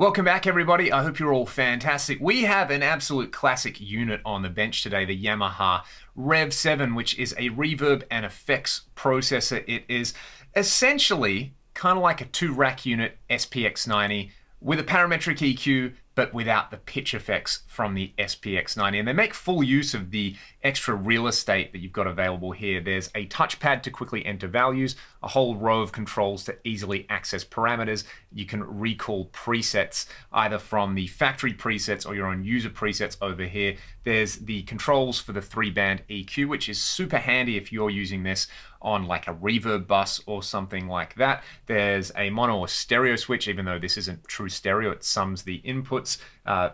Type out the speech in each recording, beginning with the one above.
Welcome back, everybody. I hope you're all fantastic. We have an absolute classic unit on the bench today, the Yamaha REV 7, which is a reverb and effects processor. It is essentially kind of like a 2-rack unit SPX90 with a parametric EQ, but without the pitch effects from the SPX90. And they make full use of the extra real estate that you've got available here. There's a touchpad to quickly enter values, a whole row of controls to easily access parameters. You can recall presets either from the factory presets or your own user presets over here. There's the controls for the 3-band EQ, which is super handy if you're using this on like a reverb bus or something like that. There's a mono or stereo switch, even though this isn't true stereo, it sums the inputs.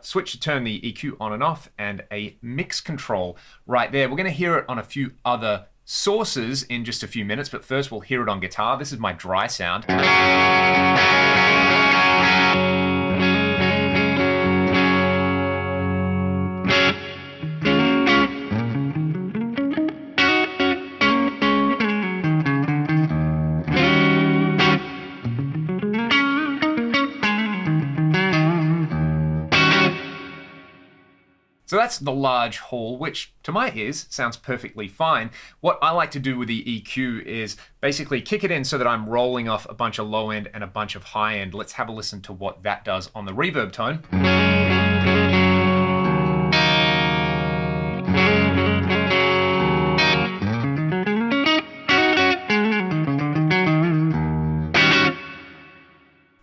Switch to turn the EQ on and off, and a mix control right there. We're going to hear it on a few other sources in just a few minutes, but first we'll hear it on guitar. This is my dry sound. So that's the large hall, which to my ears sounds perfectly fine. What I like to do with the EQ is basically kick it in so that I'm rolling off a bunch of low end and a bunch of high end. Let's have a listen to what that does on the reverb tone.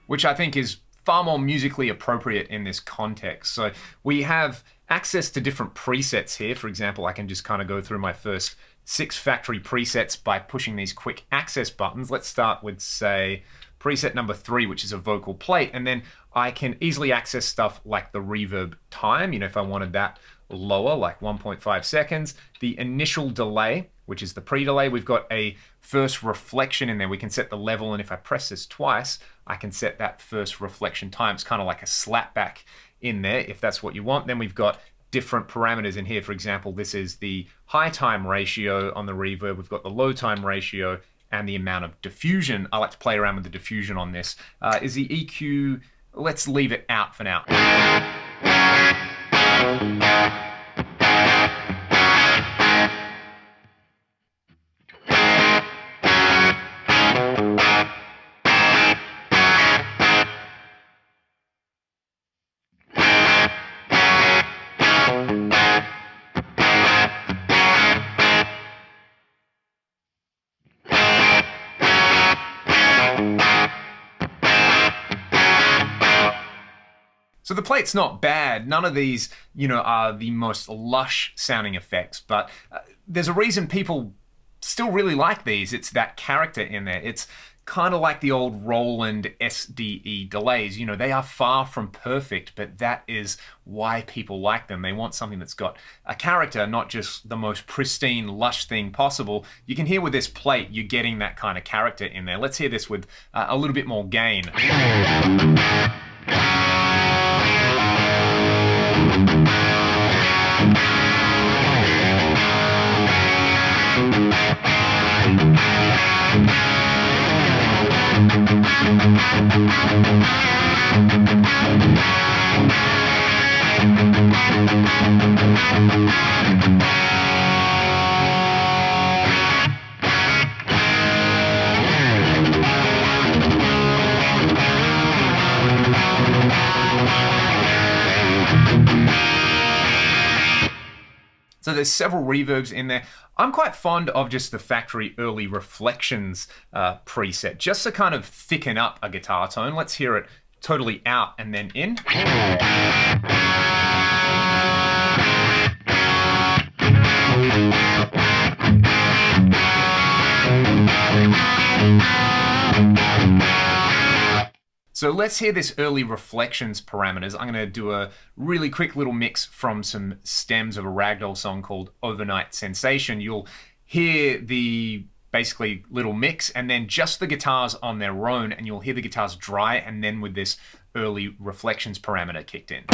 Which I think is far more musically appropriate in this context. So we have access to different presets here. For example, I can just kind of go through my first 6 factory presets by pushing these quick access buttons. Let's start with, say, preset number 3, which is a vocal plate. And then I can easily access stuff like the reverb time. You know, if I wanted that lower, like 1.5 seconds. The initial delay, which is the pre-delay. We've got a first reflection in there. We can set the level, and if I press this twice, I can set that first reflection time. It's kind of like a slapback in there, if that's what you want. Then we've got different parameters in here. For example, this is the high time ratio on the reverb. We've got the low time ratio and the amount of diffusion. I like to play around with the diffusion on this. Is the EQ, let's leave it out for now. So the plate's not bad. None of these, are the most lush sounding effects, but there's a reason people still really like these. It's that character in there. It's kind of like the old Roland SDE delays. They are far from perfect, but that is why people like them. They want something that's got a character, not just the most pristine, lush thing possible. You can hear with this plate, you're getting that kind of character in there. Let's hear this with a little bit more gain. So there's several reverbs in there. I'm quite fond of just the factory early reflections preset, just to kind of thicken up a guitar tone. Let's hear it totally out and then in. So let's hear this early reflections parameters. I'm going to do a really quick little mix from some stems of a ragdoll song called Overnight Sensation. You'll hear the basically little mix and then just the guitars on their own, and you'll hear the guitars dry and then with this early reflections parameter kicked in.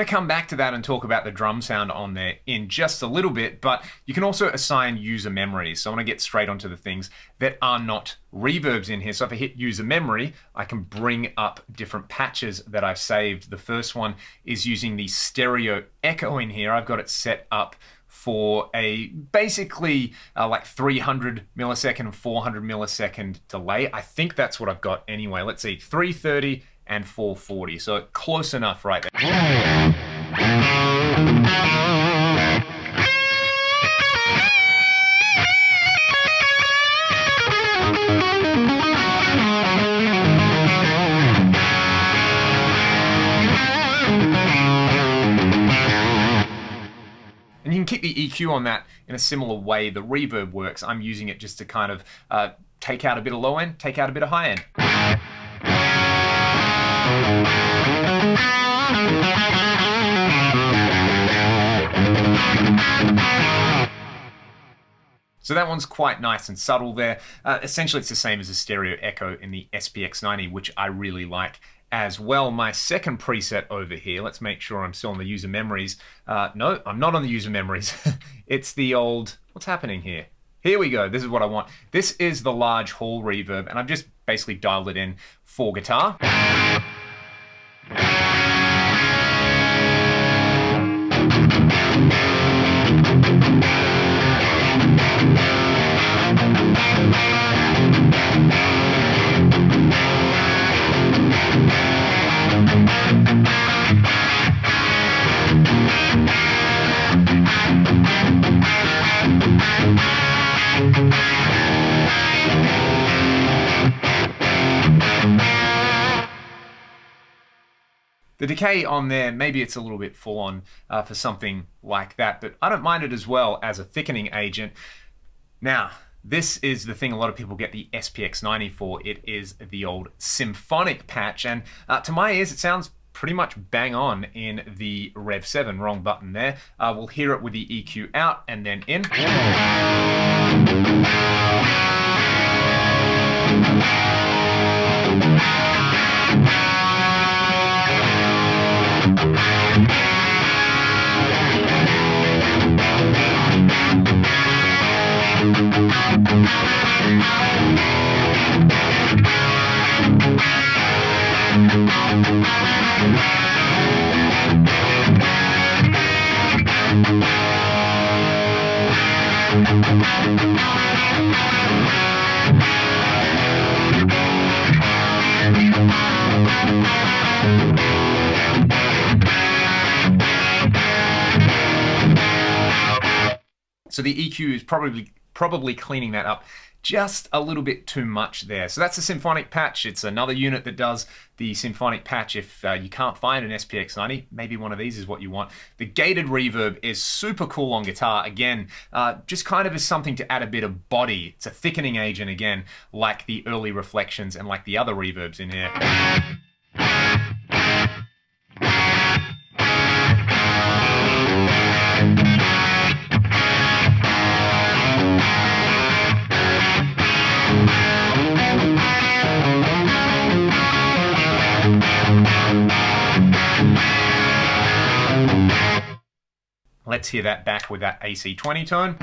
to come back to that and talk about the drum sound on there in just a little bit, but you can also assign user memories. So I want to get straight onto the things that are not reverbs in here. So if I hit user memory, I can bring up different patches that I've saved. The first one is using the stereo echo in here. I've got it set up for a basically like 300 millisecond, 400 millisecond delay. I think that's what I've got anyway. Let's see, 330 and 440. So close enough right there. And you can keep the EQ on that in a similar way the reverb works. I'm using it just to kind of take out a bit of low end, take out a bit of high end. So that one's quite nice and subtle there. Essentially, it's the same as a stereo echo in the SPX90, which I really like as well. My second preset over here, let's make sure I'm still on the user memories. No, I'm not on the user memories. It's the old, what's happening here? Here we go, this is what I want. This is the large hall reverb, and I've just basically dialed it in for guitar. The decay on there, maybe it's a little bit full on for something like that, but I don't mind it as well as a thickening agent. Now, this is the thing a lot of people get the SPX90 for. It is the old symphonic patch, and to my ears it sounds pretty much bang on in the Rev 7. Wrong button there. We'll hear it with the EQ out and then in. So the EQ is probably cleaning that up just a little bit too much there. So that's a symphonic patch. It's another unit that does the symphonic patch. If you can't find an SPX90, maybe one of these is what you want. The gated reverb is super cool on guitar. Again, just kind of is something to add a bit of body. It's a thickening agent again, like the early reflections and like the other reverbs in here. Let's hear that back with that AC20 tone.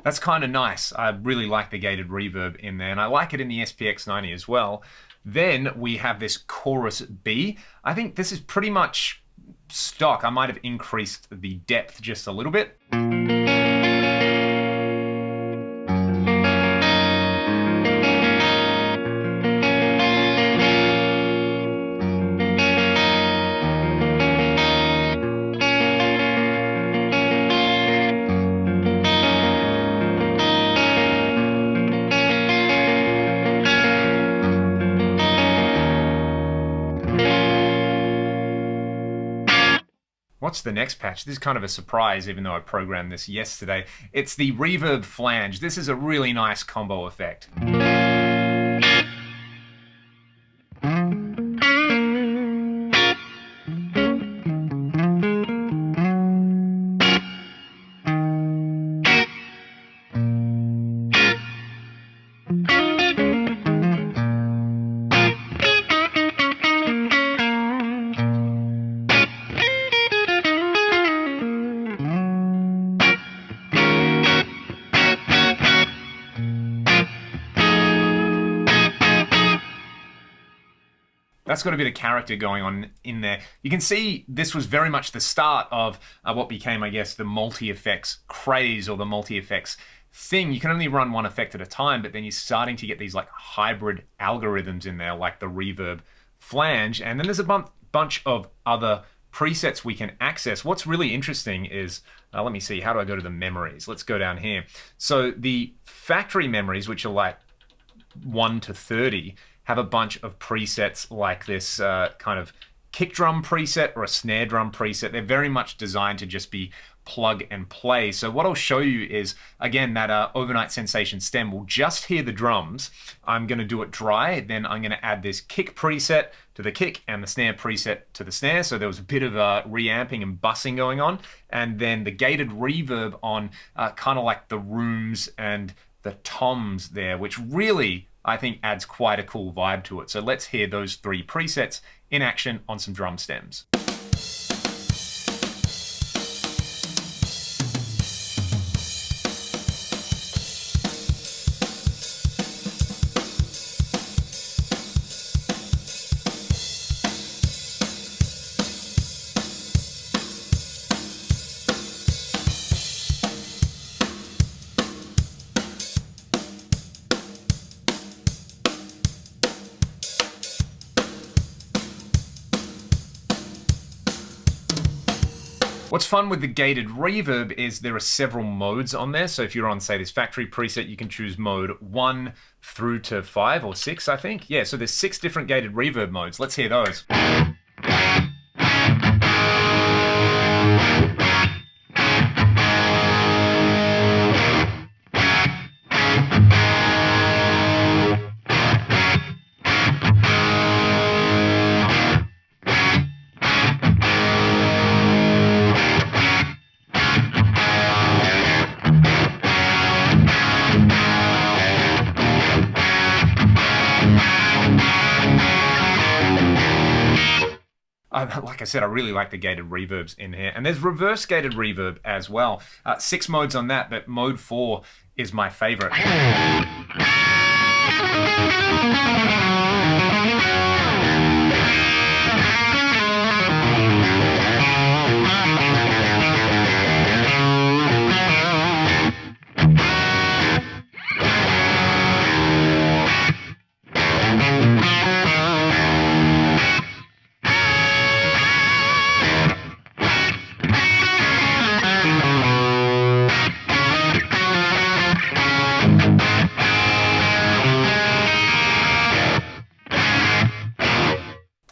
That's kind of nice. I really like the gated reverb in there, and I like it in the SPX90 as well. Then we have this chorus B. I think this is pretty much stock. I might have increased the depth just a little bit. What's the next patch? This is kind of a surprise, even though I programmed this yesterday. It's the Reverb Flange. This is a really nice combo effect. That's got a bit of character going on in there. You can see this was very much the start of what became, I guess, the multi-effects craze or the multi-effects thing. You can only run one effect at a time, but then you're starting to get these like hybrid algorithms in there, like the Reverb Flange. And then there's a bunch of other presets we can access. What's really interesting is, let me see, how do I go to the memories? Let's go down here. So the factory memories, which are like 1 to 30, have a bunch of presets like this kind of kick drum preset or a snare drum preset. They're very much designed to just be plug and play. So what I'll show you is, again, that Overnight Sensation stem will just hear the drums. I'm going to do it dry, then I'm going to add this kick preset to the kick and the snare preset to the snare. So there was a bit of reamping and bussing going on, and then the gated reverb on kind of like the rooms and the toms there, which really, I think, adds quite a cool vibe to it. So let's hear those 3 presets in action on some drum stems. What's fun with the gated reverb is there are several modes on there. So if you're on, say, this factory preset, you can choose mode 1 through to 5 or 6, I think. Yeah, so there's 6 different gated reverb modes. Let's hear those. Like I said, I really like the gated reverbs in here. And there's reverse gated reverb as well. 6 modes on that, but mode 4 is my favorite.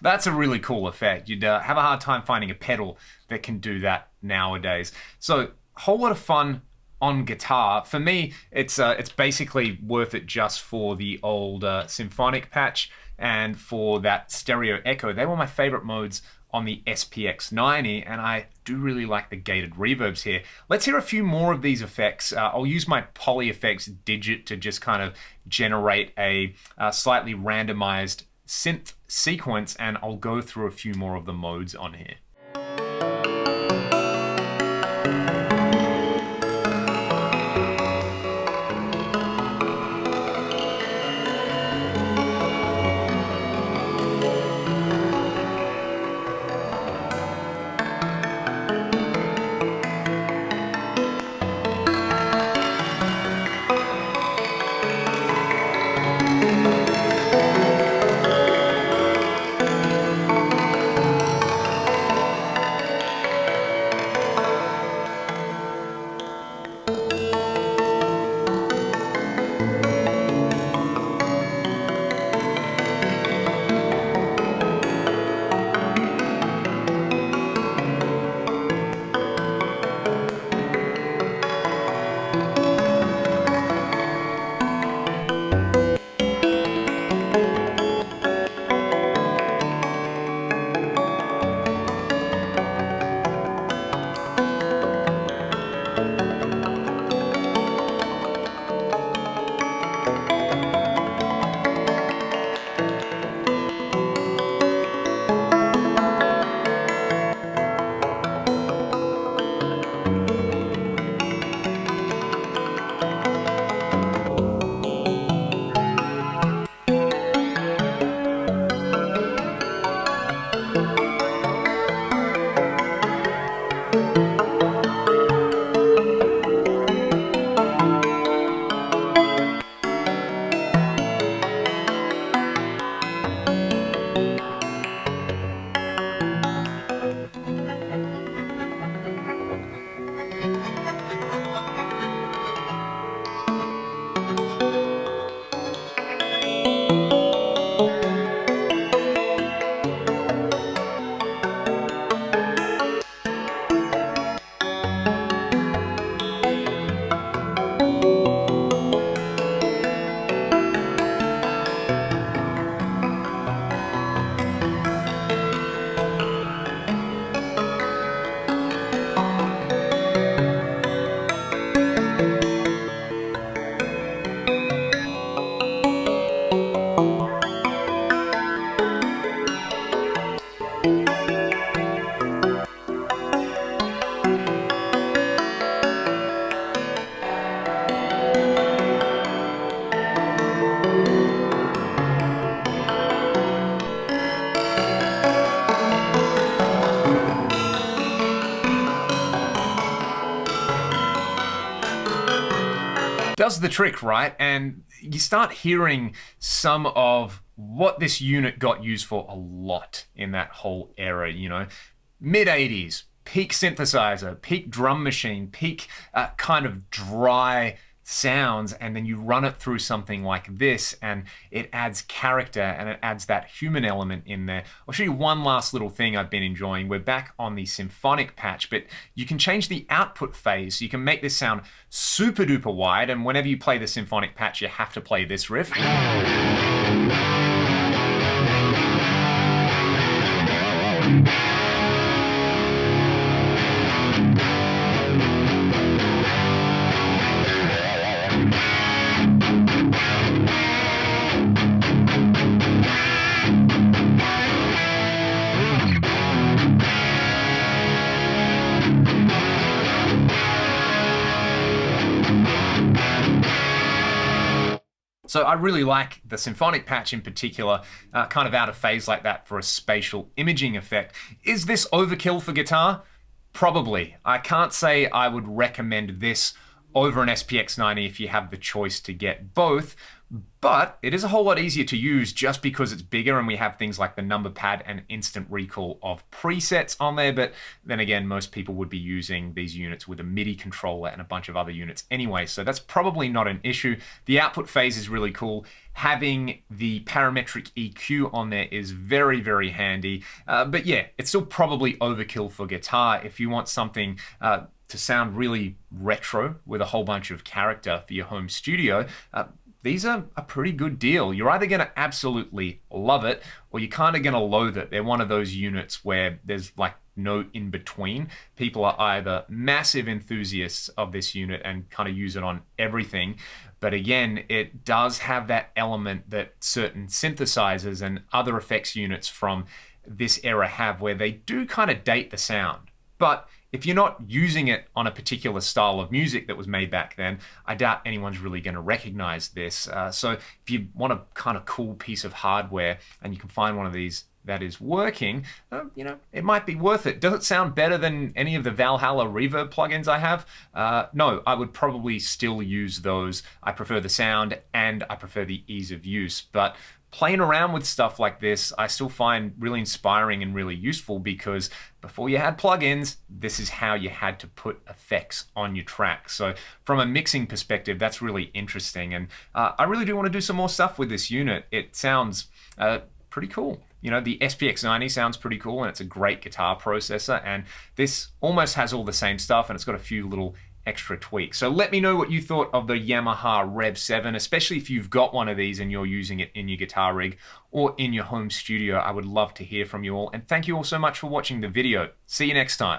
That's a really cool effect. You'd have a hard time finding a pedal that can do that nowadays. So, a whole lot of fun on guitar. For me, it's basically worth it just for the old symphonic patch and for that stereo echo. They were my favorite modes on the SPX 90, and I do really like the gated reverbs here. Let's hear a few more of these effects. I'll use my Poly Effects digit to just kind of generate a slightly randomized synth sequence, and I'll go through a few more of the modes on here. Does the trick, right? And you start hearing some of what this unit got used for a lot in that whole era, you know, mid 80s, peak synthesizer, peak drum machine, peak kind of dry sounds, and then you run it through something like this and it adds character and it adds that human element in there. I'll show you one last little thing I've been enjoying. We're back on the symphonic patch, but you can change the output phase. You can make this sound super duper wide, and whenever you play the symphonic patch, you have to play this riff. So I really like the symphonic patch in particular, kind of out of phase like that for a spatial imaging effect. Is this overkill for guitar? Probably. I can't say I would recommend this over an SPX90 if you have the choice to get both, but it is a whole lot easier to use just because it's bigger and we have things like the number pad and instant recall of presets on there. But then again, most people would be using these units with a MIDI controller and a bunch of other units anyway, so that's probably not an issue. The output phase is really cool. Having the parametric EQ on there is very, very handy. But yeah, it's still probably overkill for guitar. If you want something to sound really retro with a whole bunch of character for your home studio, these are a pretty good deal. You're either going to absolutely love it or you're kind of going to loathe it. They're one of those units where there's like no in between. People are either massive enthusiasts of this unit and kind of use it on everything, but again, it does have that element that certain synthesizers and other effects units from this era have, where they do kind of date the sound. But if you're not using it on a particular style of music that was made back then, I doubt anyone's really going to recognize this. So if you want a kind of cool piece of hardware and you can find one of these that is working, you know, it might be worth it. Does it sound better than any of the Valhalla reverb plugins I have? No, I would probably still use those. I prefer the sound and I prefer the ease of use, but playing around with stuff like this, I still find really inspiring and really useful, because before you had plugins, this is how you had to put effects on your tracks. So from a mixing perspective, that's really interesting. And I really do want to do some more stuff with this unit. It sounds pretty cool. You know, the SPX90 sounds pretty cool and it's a great guitar processor, and this almost has all the same stuff and it's got a few little extra tweaks. So let me know what you thought of the Yamaha Rev 7, especially if you've got one of these and you're using it in your guitar rig or in your home studio. I would love to hear from you all, and thank you all so much for watching the video. See you next time.